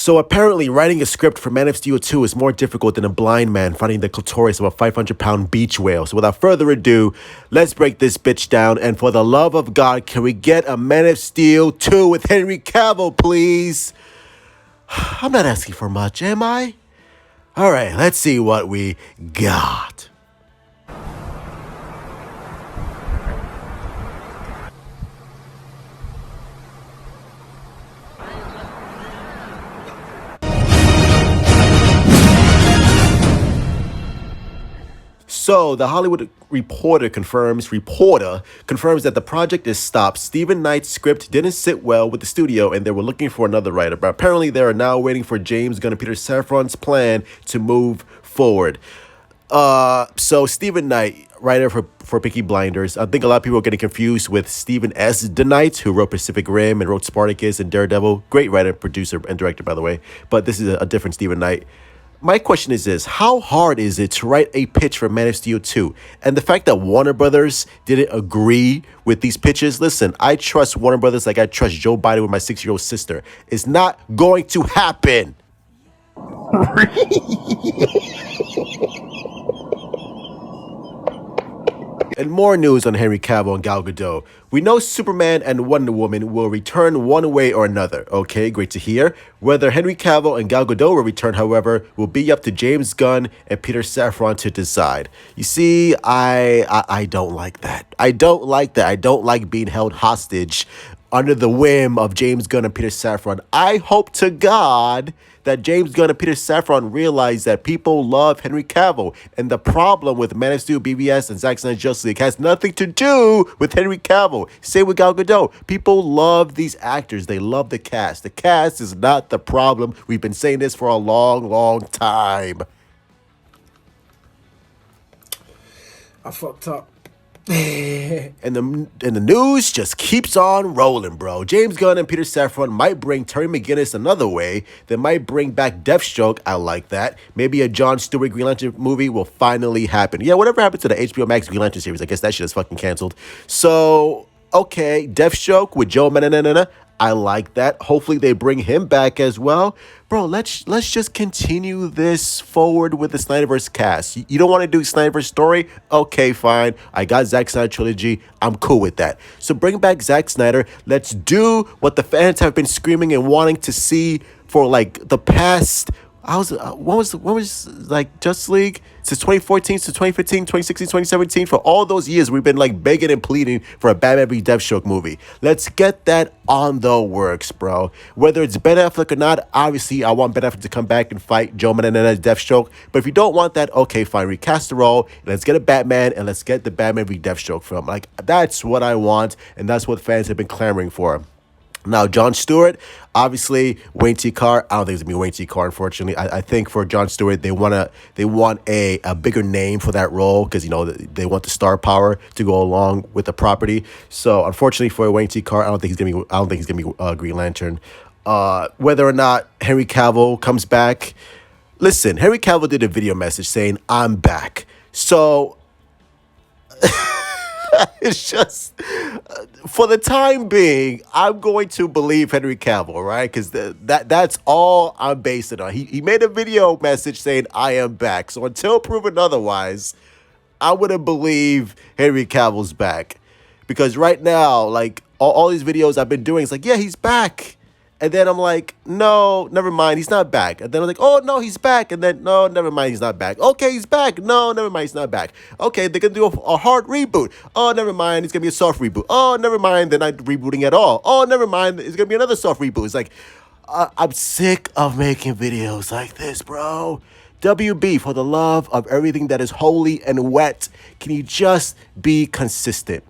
So apparently, writing a script for Man of Steel 2 is more difficult than a blind man finding the clitoris of a 500-pound beach whale. So without further ado, let's break this bitch down. And for the love of God, can we get a Man of Steel 2 with Henry Cavill, please? I'm not asking for much, am I? All right, let's see what we got. So the Hollywood Reporter confirms that the project is stopped. Stephen Knight's script didn't sit well with the studio, and they were looking for another writer. But apparently, they are now waiting for James Gunn and Peter Safran's plan to move forward. So Stephen Knight, writer for Peaky Blinders. I think a lot of people are getting confused with Stephen S. DeKnight, who wrote Pacific Rim and wrote Spartacus and Daredevil. Great writer, producer, and director, by the way. But this is a different Stephen Knight. My question is this: how hard is it to write a pitch for Man of Steel 2? And the fact that Warner Brothers didn't agree with these pitches, listen, I trust Warner Brothers like I trust Joe Biden with my 6-year-old sister. It's not going to happen. And more news on Henry Cavill and Gal Gadot. We know Superman and Wonder Woman will return one way or another. Okay, great to hear. Whether Henry Cavill and Gal Gadot will return, however, will be up to James Gunn and Peter Safran to decide. You see, I don't like that. I don't like that. I don't like being held hostage under the whim of James Gunn and Peter Safran. I hope to God that James Gunn and Peter Safran realize that people love Henry Cavill. And the problem with Man of Steel, BVS, and Zack Snyder's Justice League has nothing to do with Henry Cavill. Same with Gal Gadot. People love these actors. They love the cast. The cast is not the problem. We've been saying this for a long, long time. I fucked up. And the news just keeps on rolling, bro. James Gunn and Peter Safran might bring Terry McGinnis another way. They might bring back Deathstroke. I like that. Maybe a Jon Stewart Green Lantern movie will finally happen. Yeah, whatever happened to the HBO Max Green Lantern series? I guess that shit is fucking canceled. So, okay, Deathstroke with Joe Manana. I like that. Hopefully they bring him back as well. Bro, let's just continue this forward with the Snyderverse cast. You don't want to do Snyderverse story? Okay, fine. I got Zack Snyder trilogy. I'm cool with that. So bring back Zack Snyder. Let's do what the fans have been screaming and wanting to see for like the past. When was like Justice League? Since 2014 to 2015, 2016, 2017. For all those years, we've been like begging and pleading for a Batman v Deathstroke movie. Let's get that on the works, bro. Whether it's Ben Affleck or not, obviously I want Ben Affleck to come back and fight Joe Manganiello's Deathstroke. But if you don't want that, okay, fine. Recast the role. Let's get a Batman and let's get the Batman v Deathstroke film. Like, that's what I want, and that's what fans have been clamoring for. Now, Jon Stewart, obviously, Wayne T. Carr. I don't think it's going to be Wayne T. Carr, unfortunately. I think for Jon Stewart, they want a bigger name for that role because, you know, they want the star power to go along with the property. So, unfortunately, for Wayne T. Carr, I don't think he's going to be Green Lantern. Whether or not Henry Cavill comes back, listen, Henry Cavill did a video message saying, "I'm back." So, it's just, for the time being, I'm going to believe Henry Cavill, right? Because that's all I'm based it on. He made a video message saying, "I am back." So until proven otherwise, I wouldn't believe Henry Cavill's back. Because right now, like, all these videos I've been doing, it's like, yeah, he's back. And then I'm like, no, never mind, he's not back. And then I'm like, oh, no, he's back. And then, no, never mind, he's not back. Okay, he's back. No, never mind, he's not back. Okay, they're going to do a hard reboot. Oh, never mind, it's going to be a soft reboot. Oh, never mind, they're not rebooting at all. Oh, never mind, it's going to be another soft reboot. It's like, I'm sick of making videos like this, bro. WB, for the love of everything that is holy and wet, can you just be consistent?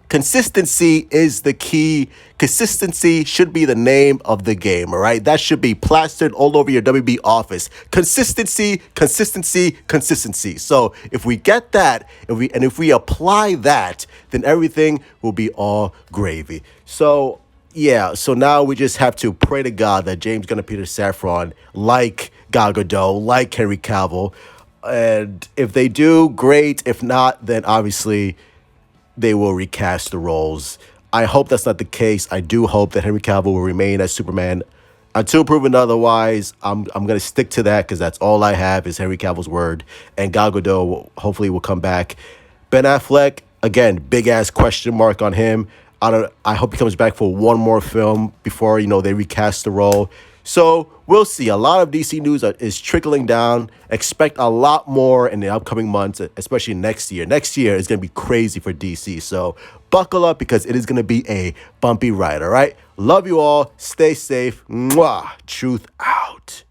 Consistency is the key. Consistency should be the name of the game, all right? That should be plastered all over your WB office. Consistency, consistency, consistency. So if we get that, if we apply that, then everything will be all gravy. So yeah, so now we just have to pray to God that James Gunn and Peter Safran, like Gal Gadot, like Henry Cavill, and if they do, great. If not, then obviously they will recast the roles. I hope that's not the case. I do hope that Henry Cavill will remain as Superman Until proven otherwise, I'm gonna stick to that because that's all I have is Henry Cavill's word, and Gal Gadot hopefully will come back. Ben Affleck, again, big ass question mark on him. I hope he comes back for one more film before they recast the role. So we'll see. A lot of DC news is trickling down. Expect a lot more in the upcoming months, especially next year. Next year is gonna be crazy for DC. So buckle up because it is gonna be a bumpy ride. All right. Love you all. Stay safe. Mwah. Truth out.